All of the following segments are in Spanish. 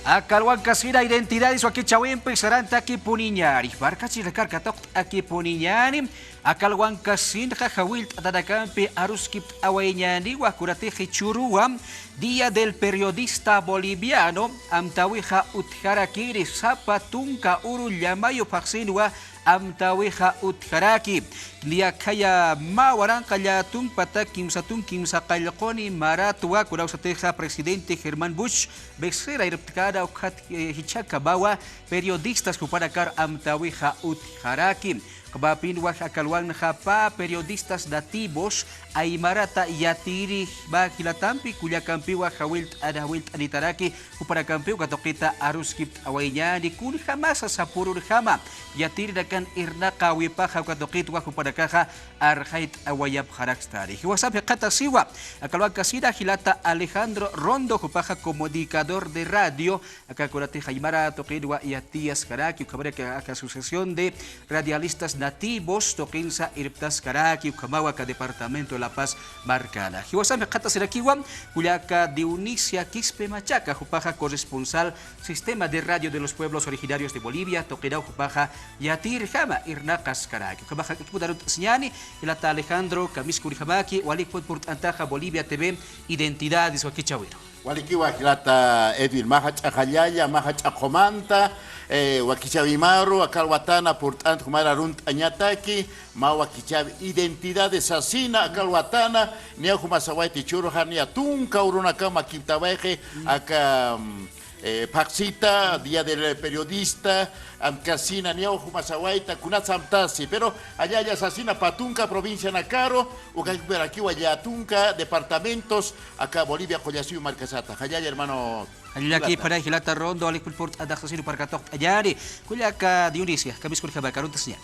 Akalwan kasira identidades aquí chawempe saranta aquí puniñari. Barca chirakarka tok aquí puniñani. Akalwan kasinja hawil tadakampe aruskip awaiñani wakurate hichuruam. Día del periodista boliviano. Amtawija utjarakiri zapatunka uru llamayo paksinwa. Amtawija utjaraki. Lia kaya mawaran kayatung patakim satung kim sakalkoni maratua kurau sateja presidente Germán Bush becerra irptkada ukat hichaka bawa periodistas kuparakar amtawija utjaraki. Kabapin wah akalwan hapa periodistas nativos aimarata yatiri ba kilatampi kulyakampi wah hawilt anitaraki kuparakampi katokita aruskip awainya di kun hamasa sapurur hama yatiri dakan irna kawipaha katokit wah kuparakaha arhait awayap harakstari. Hiwasap kata siwa akalwan kasida hilata Alejandro Rondo kupaha comunicador de radio akakurati haimara tokidwa yatias karaki kabaraka asociación de radialistas nativos toquinsa irptas karaki ukamawa ka departamento de La Paz Marcana. Hiwasam kata sirakiwam kuyaka Dionisia Quispe Machaca jupaja corresponsal sistema de radio de los pueblos originarios de Bolivia toquira jupaja yatir jama irnakas karaki ukabaja kiputarut señani ilata Alejandro Kamiskuri Jamaki walikput port antaja Bolivia TV identidades wakichawiro Walikiwa kilata Edwin Mahach Akayaya, Mahach Akomanta, Wakichavimaru, Akalwatana, portanto, Kumara Runt Añataki, Mawakichav, identidades asina, Akalwatana, Neokumasawaiti Churuhani, Atunka, Urunakama, Kintaweje, Aka. Paxita, Día del Periodista, Amcasina, Niao, Humasawaita, Kunatsamtasi, pero allá ya asesina Patunca, provincia Nacaro, Ucayperaquiwa, Yatunca, departamentos, acá Bolivia, Collasiu, Marcasata, allá hermano. Allaki para Hilata Rondo, Alikpulport, Adasasino, Parcatok, Ayari, Kuliaka Dionisia, Kamiskur Habakaruntasnia.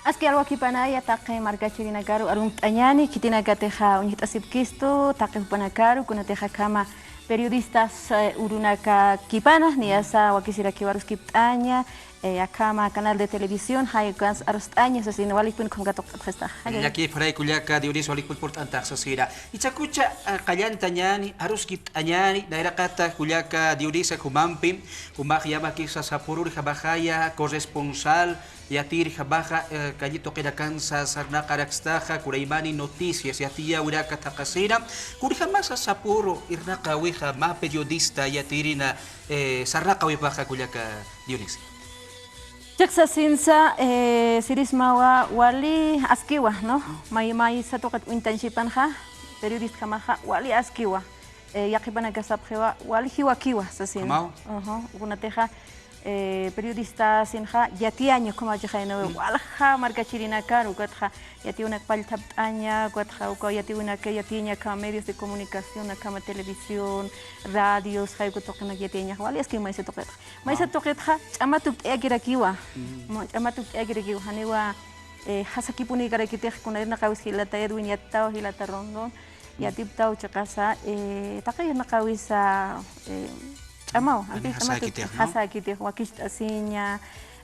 Aski algo aquí panaya taque marca chirina caro arun añani kitina gateja unit asipkisto taque panakaru kuna teja kama periodistas urunaka kipanas ni asa wakisira kibarus kiptanya akama canal de televisión hay gas arstaña así no vale con gato gesta aquí para kuliaka Dionis walik port antak sasira ichakucha kalyan tanyani arus kiptanyani daira kata kuliaka Dionis kumampi kumahyama kisa sapurur habahaya corresponsal yatir habaja kayito kedakansa sarna karakstaha kuraimani noticias yatia uraka takasira kurhamasa sapuro irna kawiha ma periodista yatirina sarna kawipaha kuliaka Dionis Jaksa sinsa sirismawa wali askiwa no may sa tokat intansipan ha periodist kamaha wali askiwa yakibana gasaphewa wali hiwakiwa sa sin unateja periodista sinha yatiaño como jaino walha marca chirina caro gatha yati una paltaptaña gatha uko yati una que yatiña ka medios de comunicación kama televisión radios hay kutokna yatiña wali es que mais se toket ha chamatuk egirakiwa chamatuk egirakiwa haniwa hasakipuni garakite kunarna kawis hilata Edwin yattao hilata Rondo yatiptao chakasa takayna kawisa Amau, antes hasa kiti wakist asinya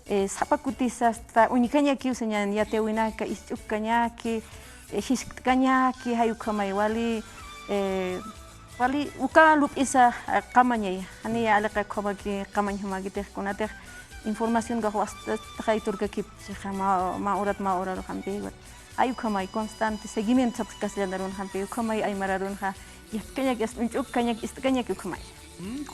sapakutisa sta unikanya ki usanya ya tewina ka istukanya ki hiskanya ki hayukamai wali uka lup isa kamanya ya ani ya alaka koma ki kamanya magite kunate información ga wasta khaitur ka ki ma urat hampe ayukamai constante seguimiento kaslandarun hampe ukamai ay mararun ha yakanya istukanya istukanya ki ukamai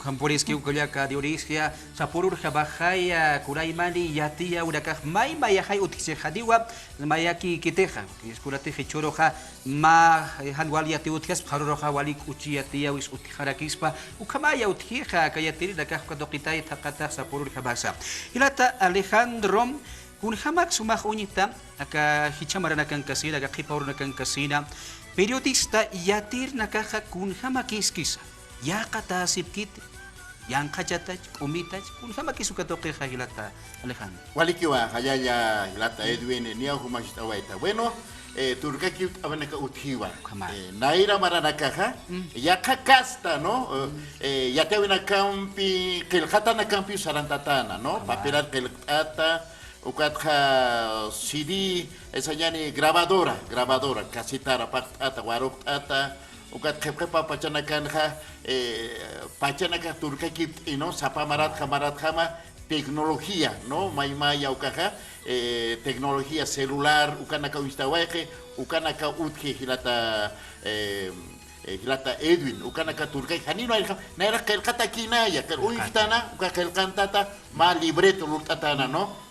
Kampuris kiu kuliaka Dionisia sapurur habahaya kuraimani yatia urakah mai mayahai utise hadiwa mayaki kiteja iskurate hechoroja ma hanwali yati utjas haruroja walik uchi yatia wis utharakispa ukamaya utjeja kayatiri dakah kadokitai takata sapurur habasa hilata Alejandro kun hamak sumah unita aka hichamaranakan kasina aka kipauranakan kasina periodista yatir nakaja kun hamakiskisa ya kata sipkit yang kajatach umitach kun sama kisukatoke hilata Alejandro Walikiwa hayaya hilata Edwin niya humashtawaita bueno turkaki abanaka uthiwa naira maranakaha ya kakasta no ya tewina campi kelkhata na campi sarantatana no papelar kelkhata ukatha CD esa yani grabadora kasitara patata warok ata ukat qepa pachanakanja pachanaka turkaki no sapamarat jama tecnología no maymaya ukaja tecnología celular ukanaka instawaje ukanaka utje hilata hilata Edwin ukanaka turkay hanino naira kelkata kinaya kel uiftana ukakelkantata ma libreto lultatana no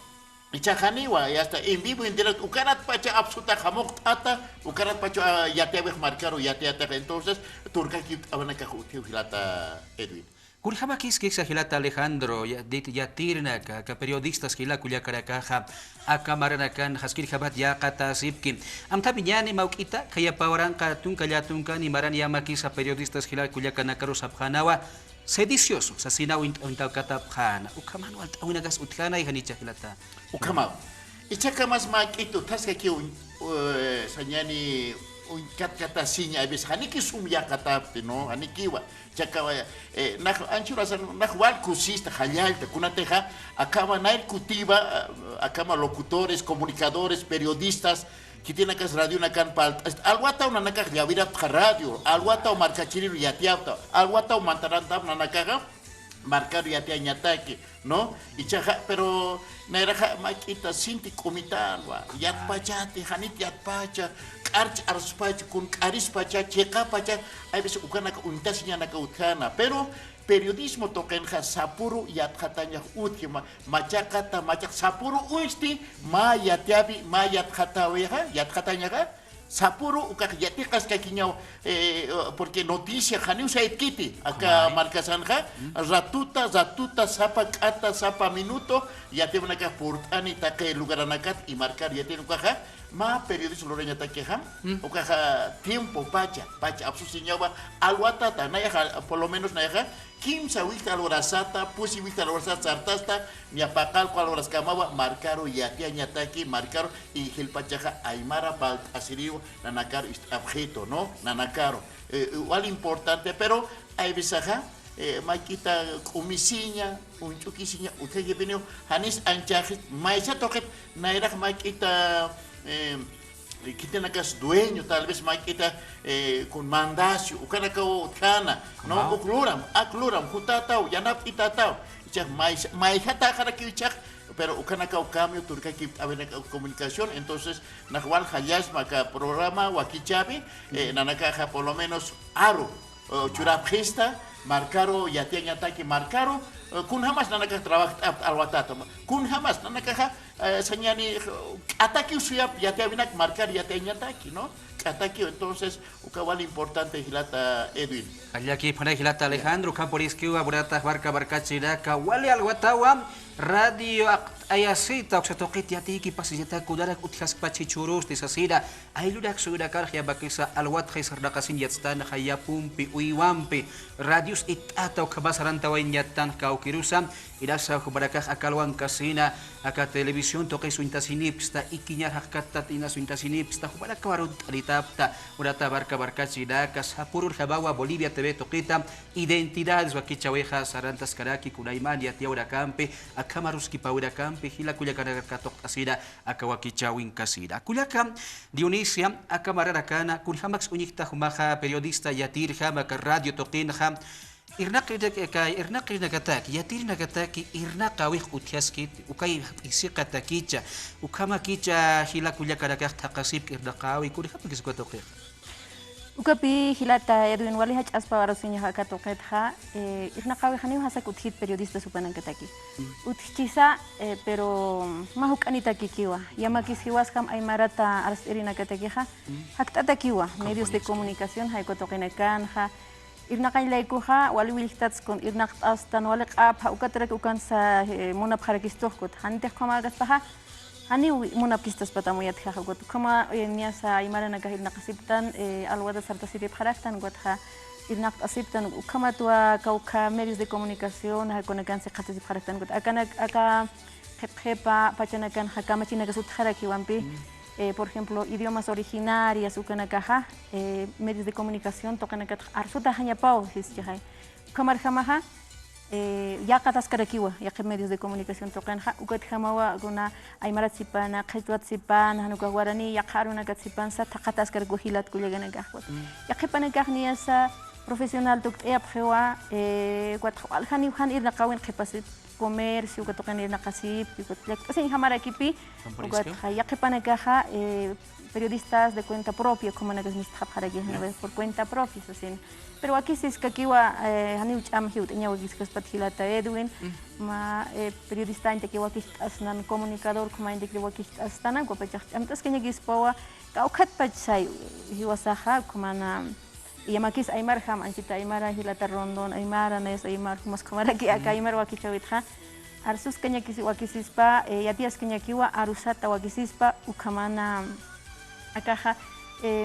Ichajaniwa, y hasta en vivo, en directo, ukarat pacha absoluta jamoctata, ukarat pacha yateabek marcaro yateata, entonces, turkaki abanaka hilata Edwin. Kurjama kiski exagilata Alejandro, yatirna, ka periodistas que la cuya caracaja, a camaranakan, haskir jabat ya kata sipkin. Am tabiñani maukita, kaya pawaranka tunka yatunka, ni maran yamakis a periodistas que la cuya canacaro sabjanawa. Sedicioso, sa sinaw intaw katapkhana. Ukamano alt awinagas utkana y hanicha hilata. Ukamaw. Ichaka mas makito taska ki sanyani un kata sinya abis haniki sumya katapte no hanikiwa. Chaka nah anchura san nah wal kusista halyalta kunateja akama nail kutiba akama locutores, comunicadores, periodistas que tiene que radio una can pal alwata una naka yavira radio alwata o marca chiriru yatiauta alwata o mantaranta una naka marcar yatia ñataki no y chaja pero nairaja maquita sinti comitalwa yat pachati hanit yat pacha arch arspach kun aris pacha checa pacha hay veces ukanaka untas naka utkana pero periodismo tokenja sapuru yatkatanya utkima machakata machak sapuru uisti ma yatiabi ma yatkataweja yatkatanya sapuru ukak yatikas kakiñaw porque noticia janiu saitkiti acá marcasanja ratuta sapa kata sapa minuto yatebna ka portani take lugaranakat y marcar yatenu kaja ma periodismo loreña takeja ukaja tiempo pacha absusiñawa alwatata nayaja por lo menos nayaja kimsa wikta alorasata pusi wikta alorasata sartasta ñapakal cual horas kamawa marcaro yatia ñataki marcaro y gilpachaja aymara pal asiriu nanacaro objeto no nanacaro igual importante pero hay visaja maquita comisiña un chukisiña usted que vino hanis anchajit maisa toket naira maquita que tiene que ser dueño, tal vez maquita con mandacio, o cana kao cana, no o cluram, jutatao, yanap itatao, ya maijata haraki chak, pero o cana kao cambio turca que haber comunicación, entonces nahual hayasma ka programa wakichabi, nanakaja por lo menos aro, churapjista, marcaro yatia ataki marcaro, kun hamas nanaka trabaja alwatata, kun hamas nanaka señani ataki usuyap yatia binak marcar yatia ataki, ¿no? Ataki entonces ukawal importante hilata Edwin. Allaki pana hilata Alejandro Camporiskiwa burata barka barkachira kawali alwatawa radio ayasita oxatoqit yatiki pasiyata kudarak utjas pachichurus tisasira aylurak sura karja bakisa alwat khaisardaqasin yatstan khayapumpi uiwampi radios itata okabasaranta wainyatan kaukirusa irasa kubarakah akalwan kasina aka televisión toqai suintasinipsta ikiñar hakkatat ina suintasinipsta kubarakawarut alitapta urata barka barkachira kasapurur jabawa Bolivia TV toqita identidades wakichaweja sarantas karaki kunaiman yatia urakampe akamaruski paura kampe hila kulyakana katok asida akawakichawin kasida kulyaka Dionisia akamarakana kun hamax unikta humaha periodista yatirja maka radio toqinja irnaqi nagatak yatir nagataki irnaqawih utyaskit ukay isiqatakicha ukamakicha hila kulyakana taqasib irnaqawi kun hamakis kwatoqi Ukapi hilata Edwin wali hach aspa warasinya haka toket ha irnaqawi hani hasak uthit periodista supanankataki utchisa pero mahuk anitaki kiwa yamakis hiwas kam aymarata arsterina kataki ha haktatakiwa medios de comunicación hay kotokenekan ha irnaqay layku ha wali wiltats kon irnaqtas tan wali qap ha ukatrek ukan sa munab kharakistohkot hantek khamagas ha Hani munapkistas patamuyat hagot kama niasa imara nagahil nakasiptan alwada sarta sirip haraktan gotha irnak asiptan kama tua kauka medios de comunicación ha konakan se khatas haraktan got akana aka jepa pachanakan hakama china gasut haraki wampi por ejemplo idiomas originarias ukanakaha medios de comunicación tokanakat arsuta hanya pau hisjai kamar hamaha ya katascarakiwa ya que medios de comunicación tocan ukat hamawa guna aymara sipana qhitwat sipana hanuka guarani ya qaruna kat sa taqatascar guhilat kulegana gahwa ya que pana gahnia sa profesional tuk e aphewa kwat alhani han irna qawin qipasit comercio que tocan irna qasip ukat lek sin hamara kipi ukat ya que pana gaha periodistas de cuenta propia como nagas mistap haragi por cuenta propia así. Pero aquí sí es que aquí va hani ucham hiut nya wagis kas pathilata Edwin ma periodista inte que wakis asnan comunicador como inte que wakis astana ko pachach amtas que nyagis pawa kaukat pachai hiwasaha como na y makis aymar ham anchita aymara hilata rondon aymara nes aymar mas kamara ki aka aymar wakichawitha arsus que nyakis wakisispa yatias que nyakiwa arusata wakisispa ukamana akaja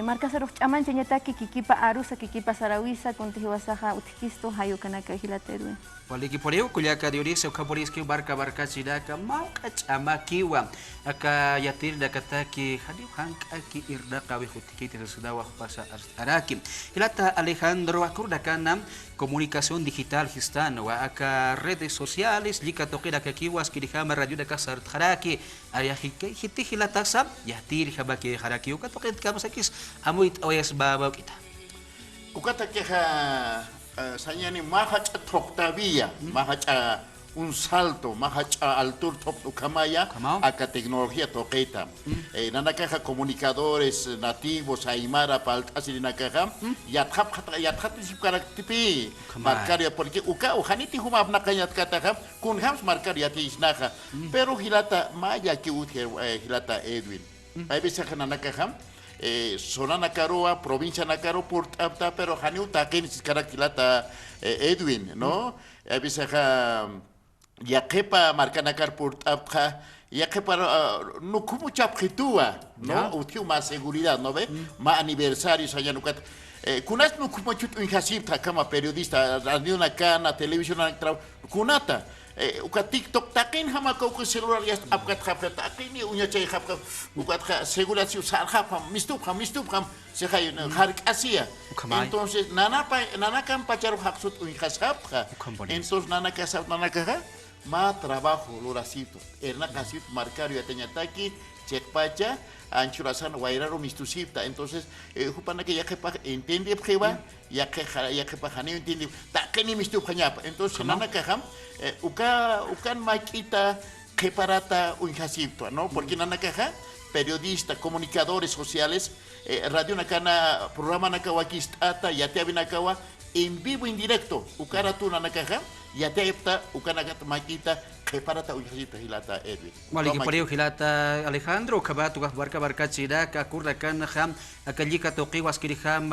marca saruch aman cheñataki kikipa arusa kikipa sarawisa kuntihiwasaja utkisto hayukanaka hilaterwe Waliki poreu kuliaka diorisa ukaporiski barka chidaka mauka chamakiwa aka yatir dakataki hadiu hankaki irdaka wihutiki tersudawa pasa araki hilata Alejandro akurdakana comunicación digital histan wa aka redes sociales lika tokira kakiwas kirihama radio daka sartharaki aya hiti hilata sab yatir habaki haraki ukatokit kamasakis amuit oyas babaw kita ukatakeha Sayani mahacha toctavia, mahacha un salto, mahacha altur top kamaya, aka tecnología toqueta. Nanakaja comunicadores nativos, aymara, paltasiri nakaja, yathat karaktipi, marcaria porque uka uhaniti huma nakayat kataja, kunhams marcaria tisnaja, pero hilata maya ki hilata Edwin. Hay veces que nanakaja zona Nakaroa, provincia Nakaro, Portapta, pero Haniu Taken Karakilata Edwin, ¿no? Avisaja Yakepa, Marcanakar Portapta, Yakepa, no como chapjitua, ¿no? Utiu más seguridad, ¿no ve? Más aniversarios allá no cat. Kunas no como chut un hasipta, kama periodista, radio Nakana, televisión Kunata. Uka TikTok takin hama kau ke celular ya apkat khapta takin ni unya cai khapka ukat kha segurasi usar khapam mistup kham se khay har asia entonces nana kan pacar haksut un khasapka entonces nana kasap nana kha ma trabajo loracito erna kasip marcario atenya taki cek pacha anchurasan wairaro mistusipta entonces hupana que ya que entiende pjewa ya que hani entiende takeni mistup khanyap entonces nana kaham ukan maquita que parata un hasipto no porque nana kaha periodista comunicadores sociales radio nakana programa nakawakistata ya te abinakawa en vivo en directo ukara tu nana kaha ya te apta ukanagat maquita que parata un hasipto hilata Edwin Maliki poreu hilata Alejandro kabatu barka chida ka kurda kan kham akallika toqi waskiri kham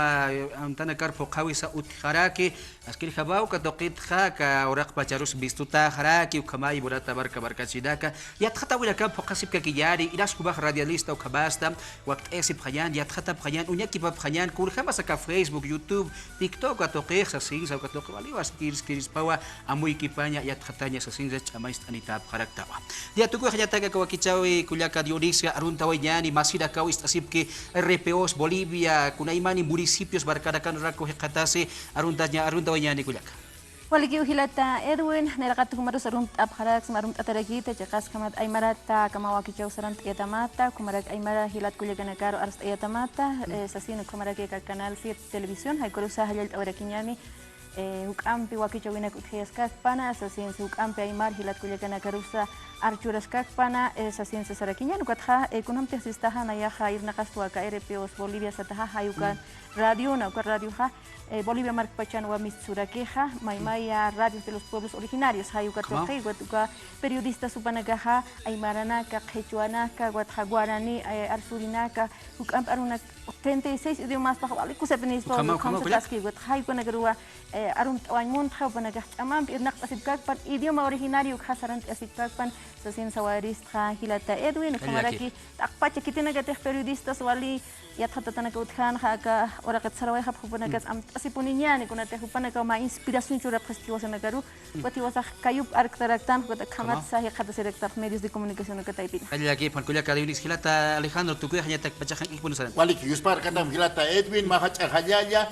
antana karpo qawisa utharaki askiri khabau ka toqit kha ka oraq pacharus bistuta haraki ukamai burata barka chida ka yathata wila ka qasib ka kiyari ilas kubah radialista u kabasta waqt esib khayan yathata khayan unyaki bab khayan kul khama ka Facebook YouTube TikTok ka toqi sa singa ka toqi wali waskiris pawa amuy kipanya yathatanya sa singa chamais anita karaktawa dia tuku khayata ka wakichawi kulyaka diorisia arunta wayani masida kawis asib ke RPOs Bolivia kunaimani municipios barkadakan rako hekatase arunta wayani kulyaka Waliki uhilata Edwin neraqatu kumarus arunt abharax marunt ataragita chaqas kamat aymarata kama wakichaw sarant yatamata kumarak aymara hilat kulyakana karo arst yatamata sasino kumarak ka canal 7 televisión hay korusa halal awrakinyani ukampi wakichawina kuthias kakpana sasin ukampi aymar hilat kulyakana karusa archuras kakpana sasin sarakinya nukatha kunam tehsistaha nayaha irnaqastua ka RPOs Bolivia sataha hayukan radio na radio ha Bolivia Mark Pachan wa Mitsurakeja Maimaya Radio de los Pueblos Originarios hayuka toqi watuka periodista supanagaha aymaranaka quechuanaka watjaguarani arsurinaka ukamp aruna 36 idiomas pa wali kusepenis pa kontaski wat hayukana garua arun tawanmun thapanagah amam irnaq asibkak pan idioma originario khasaran asibkak pan sasin sawaris hilata Edwin kamaraki takpacha kitina gateh periodistas wali yathatatana ka uthan ka ora ka saraway hap hupana ka am asipuninya ni kunate hupana ka ma inspiración chura festivo sanagaru pati wasa kayup arktaraktan ko khamat sahi khata serektar medios de comunicación ka taipin kali lagi pan kuliah kada Yunis hilata Alejandro tu hanya tak pacahan ikpunusan Walik yuspar katam hilata Edwin mahach ajayaya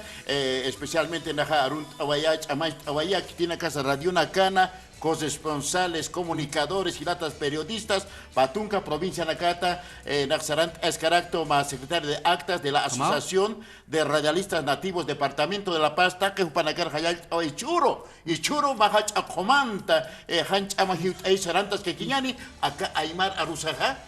especialmente naha arunt awayach amach awayak tina casa radio nakana corresponsales, comunicadores, gilatas, periodistas, Patunca, provincia Nakata, Naxarant Escaracto, más secretario de actas de la Asociación de Radialistas Nativos, Departamento de La Paz, Taque, Upanacar, Hayal, y Churo, Mahach, Acomanta, Hanch, Amahit, Sarantas, Kekiñani, acá Aymar Arusaja,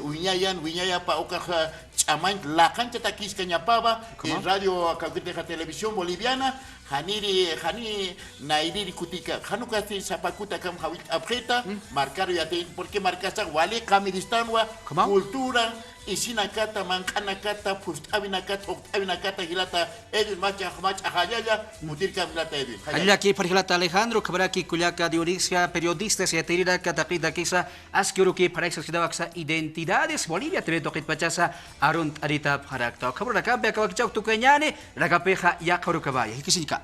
Uñaya, Paucaja, Chamán, La Cancha Taquis, Cañapaba, Radio Cauqueteja Televisión Boliviana, Hani Nairiri Kutika, Hanukati Zapacuta Cam Hawit Abjeta, marcar y porque marcasa Wale Kamidistanwa, cultura, y Sinakata, Mancanacata, Pustavinacata, Octavinacata, Gilata, Edil Macha, Ajayaya, Mutirka Gilata Edil. Kali aquí para Gilata Alejandro, Kabaraki, Kuliaka, Dionisia, periodistas y aterida, Catapida, Kisa, Askiuruki, para exercitar identidades, Bolivia, te veo que pachasa, Arunt Arita, Parakta, Kaburaka, Bekawak, Tukeñane, Ragapeja, Yakarukabaya, Hikisinka.